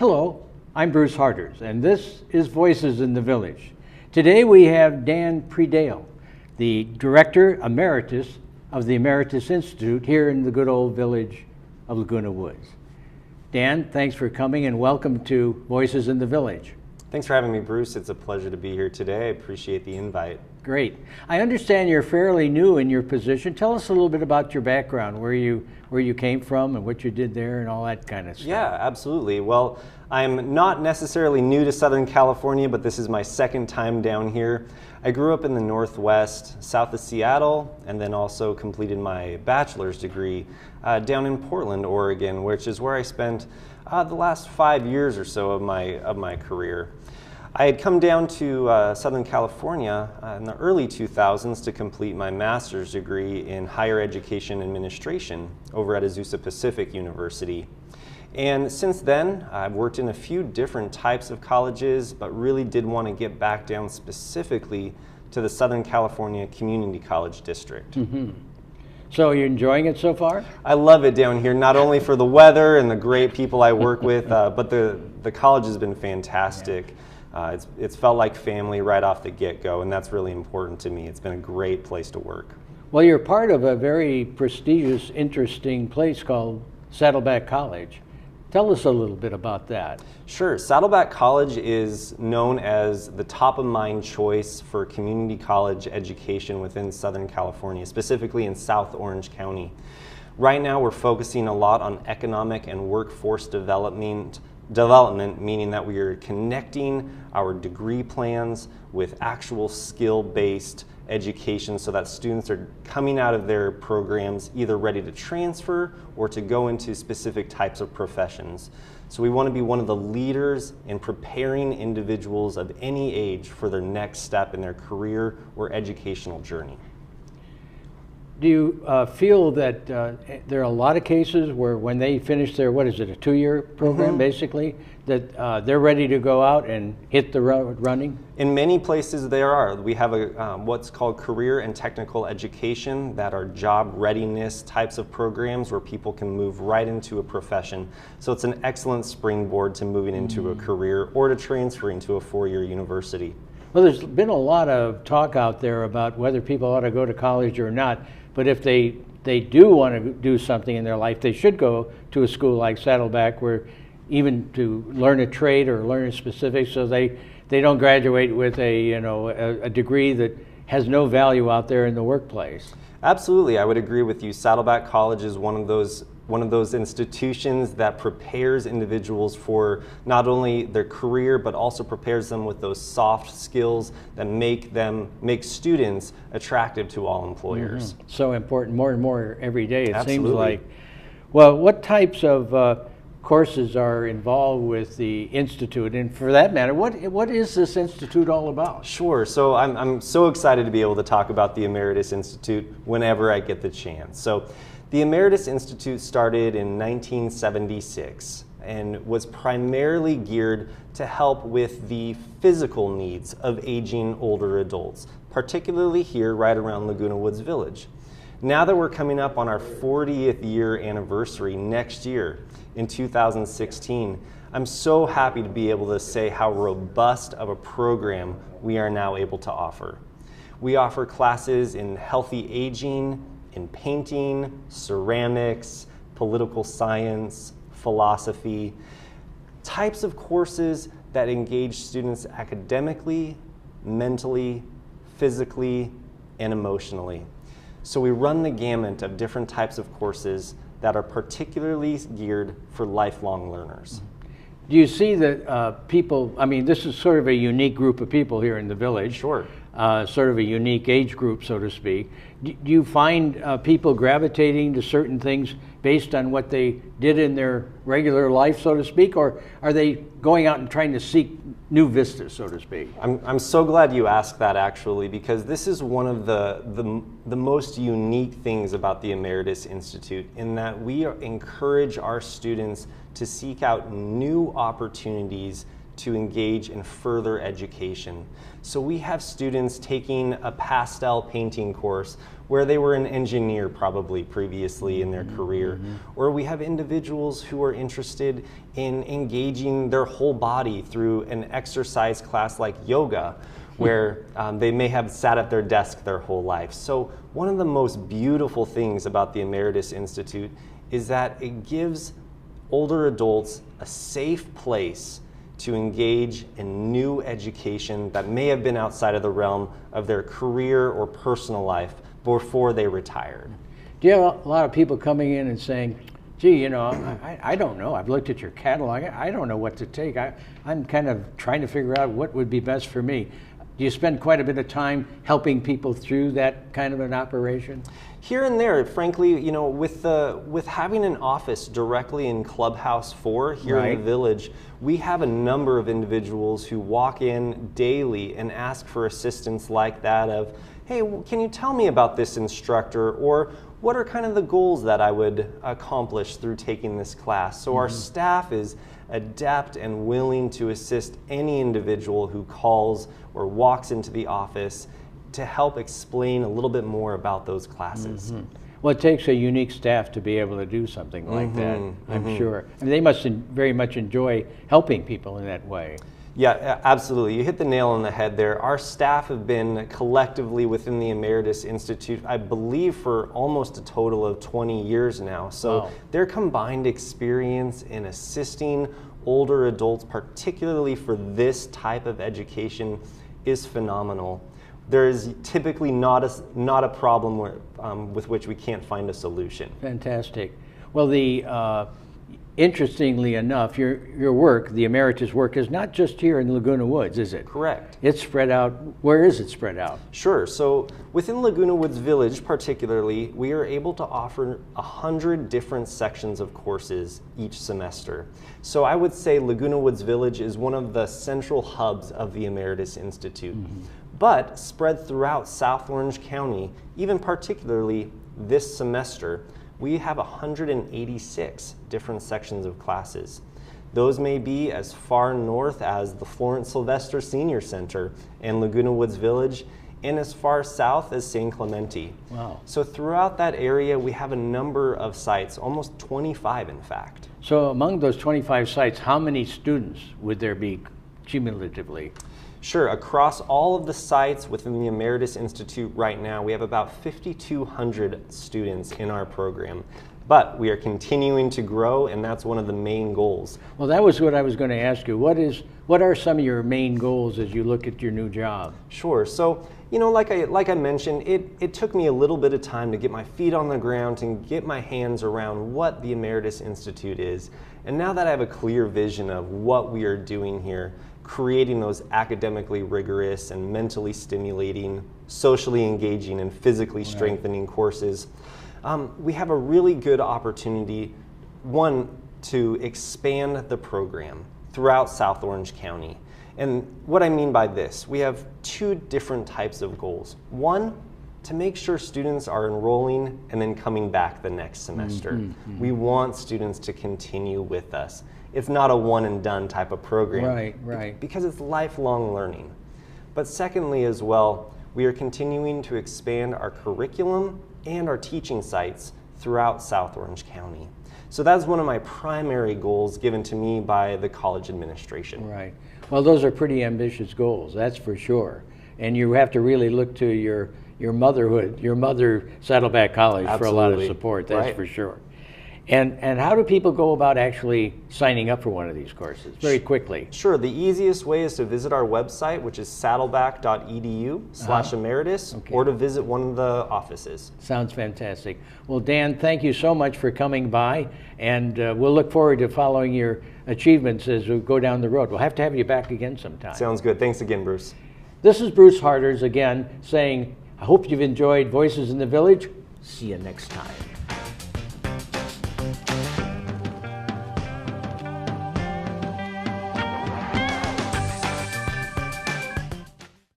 Hello, I'm Bruce Harters, and this is Voices in the Village. Today we have Dan Predoehl, the Director Emeritus of the Emeritus Institute here in the good old village of Laguna Woods. Dan, thanks for coming and welcome to Voices in the Village. Thanks for having me, Bruce. It's a pleasure to be here today. I appreciate the invite. Great. I understand you're fairly new in your position. Tell us a little bit about your background, where you came from and what you did there and all that kind of stuff. Yeah, absolutely. Well, I'm not necessarily new to Southern California, but this is my second time down here. I grew up in the Northwest, south of Seattle, and then also completed my bachelor's degree down in Portland, Oregon, which is where I spent the last 5 years or so of my career. I had come down to Southern California in the early 2000s to complete my master's degree in higher education administration over at Azusa Pacific University. And since then, I've worked in a few different types of colleges, but really did want to get back down specifically to the Southern California Community College District. Mm-hmm. So you're enjoying it so far? I love it down here, not only for the weather and the great people I work with, but the college has been fantastic. Yeah. It's felt like family right off the get-go, and that's really important to me. It's been a great place to work. Well, you're part of a very prestigious, interesting place called Saddleback College. Tell us a little bit about that. Sure. Saddleback College is known as the top-of-mind choice for community college education within Southern California, specifically in South Orange County. Right now, we're focusing a lot on economic and workforce development, meaning that we are connecting our degree plans with actual skill-based education so that students are coming out of their programs either ready to transfer or to go into specific types of professions. So we want to be one of the leaders in preparing individuals of any age for their next step in their career or educational journey. Do you feel that there are a lot of cases where when they finish their, what is it, a 2-year program basically, that they're ready to go out and hit the road running? In many places there are. We have what's called career and technical education that are job readiness types of programs where people can move right into a profession. So it's an excellent springboard to moving into a career or to transferring to a 4-year university. Well, there's been a lot of talk out there about whether people ought to go to college or not. But if they do want to do something in their life, they should go to a school like Saddleback, where even to learn a trade or learn a specific, so they don't graduate with a degree that has no value out there in the workplace. Absolutely, I would agree with you. Saddleback College is one of those institutions that prepares individuals for not only their career, but also prepares them with those soft skills that make students attractive to all employers. Mm-hmm. So important, more and more every day, it Absolutely. seems like. Well, what types of courses are involved with the Institute? And for that matter, what is this Institute all about? Sure, so I'm so excited to be able to talk about the Emeritus Institute whenever I get the chance. So the Emeritus Institute started in 1976 and was primarily geared to help with the physical needs of aging older adults, particularly here right around Laguna Woods Village. Now that we're coming up on our 40th year anniversary next year in 2016, I'm so happy to be able to say how robust of a program we are now able to offer. We offer classes in healthy aging, in painting, ceramics, political science, philosophy, types of courses that engage students academically, mentally, physically, and emotionally. So we run the gamut of different types of courses that are particularly geared for lifelong learners. Do you see that people, I mean, this is sort of a unique group of people here in the village. Sure. Sort of a unique age group, so to speak. Do you find people gravitating to certain things based on what they did in their regular life, so to speak, or are they going out and trying to seek new vistas, so to speak? I'm so glad you asked that, actually, because this is one of the most unique things about the Emeritus Institute, in that we encourage our students to seek out new opportunities to engage in further education. So we have students taking a pastel painting course where they were an engineer probably previously in their career. Or we have individuals who are interested in engaging their whole body through an exercise class like yoga, where they may have sat at their desk their whole life. So one of the most beautiful things about the Emeritus Institute is that it gives older adults a safe place to engage in new education that may have been outside of the realm of their career or personal life before they retired. Do you have a lot of people coming in and saying, gee, you know, I don't know, I've looked at your catalog, I don't know what to take, I'm kind of trying to figure out what would be best for me. Do you spend quite a bit of time helping people through that kind of an operation? Here and there, frankly, you know, with having an office directly in Clubhouse 4 here in the village, we have a number of individuals who walk in daily and ask for assistance like that of, hey, can you tell me about this instructor, or what are kind of the goals that I would accomplish through taking this class? So our staff is adept and willing to assist any individual who calls or walks into the office to help explain a little bit more about those classes. Well, it takes a unique staff to be able to do something like that, I'm sure. I mean, they must very much enjoy helping people in that way. Yeah, absolutely. You hit the nail on the head there. Our staff have been collectively within the Emeritus Institute, I believe, for almost a total of 20 years now. So their combined experience in assisting older adults, particularly for this type of education, is phenomenal. There is typically not a problem with which we can't find a solution. Fantastic. Well, interestingly enough, your work, the Emeritus work, is not just here in Laguna Woods, is it? Correct. It's spread out. Where is it spread out? Sure. So within Laguna Woods Village particularly, we are able to offer 100 different sections of courses each semester. So I would say Laguna Woods Village is one of the central hubs of the Emeritus Institute. But spread throughout South Orange County, even particularly this semester, we have 186 different sections of classes. Those may be as far north as the Florence Sylvester Senior Center and Laguna Woods Village, and as far south as San Clemente. Wow. So throughout that area, we have a number of sites, almost 25 in fact. So among those 25 sites, how many students would there be cumulatively? Sure, across all of the sites within the Emeritus Institute right now, we have about 5,200 students in our program. But we are continuing to grow, and that's one of the main goals. Well, that was what I was going to ask you. What are some of your main goals as you look at your new job? Sure. So, you know, like I mentioned, it took me a little bit of time to get my feet on the ground and get my hands around what the Emeritus Institute is. And now that I have a clear vision of what we are doing here, creating those academically rigorous and mentally stimulating, socially engaging, and physically strengthening courses, we have a really good opportunity, one, to expand the program throughout South Orange County. And what I mean by this, we have two different types of goals. One, to make sure students are enrolling and then coming back the next semester. We want students to continue with us. It's not a one and done type of program. Right. Because it's lifelong learning. But secondly as well, we are continuing to expand our curriculum and our teaching sites throughout South Orange County. So that's one of my primary goals given to me by the college administration. Right. Well, those are pretty ambitious goals, that's for sure. And you have to really look to your motherhood, your mother, Saddleback College, for a lot of support, that's for sure. And how do people go about actually signing up for one of these courses very quickly? Sure. The easiest way is to visit our website, which is saddleback.edu/emeritus, or to visit one of the offices. Sounds fantastic. Well, Dan, thank you so much for coming by, and we'll look forward to following your achievements as we go down the road. We'll have to have you back again sometime. Sounds good. Thanks again, Bruce. This is Bruce Harders again saying, I hope you've enjoyed Voices in the Village. See you next time.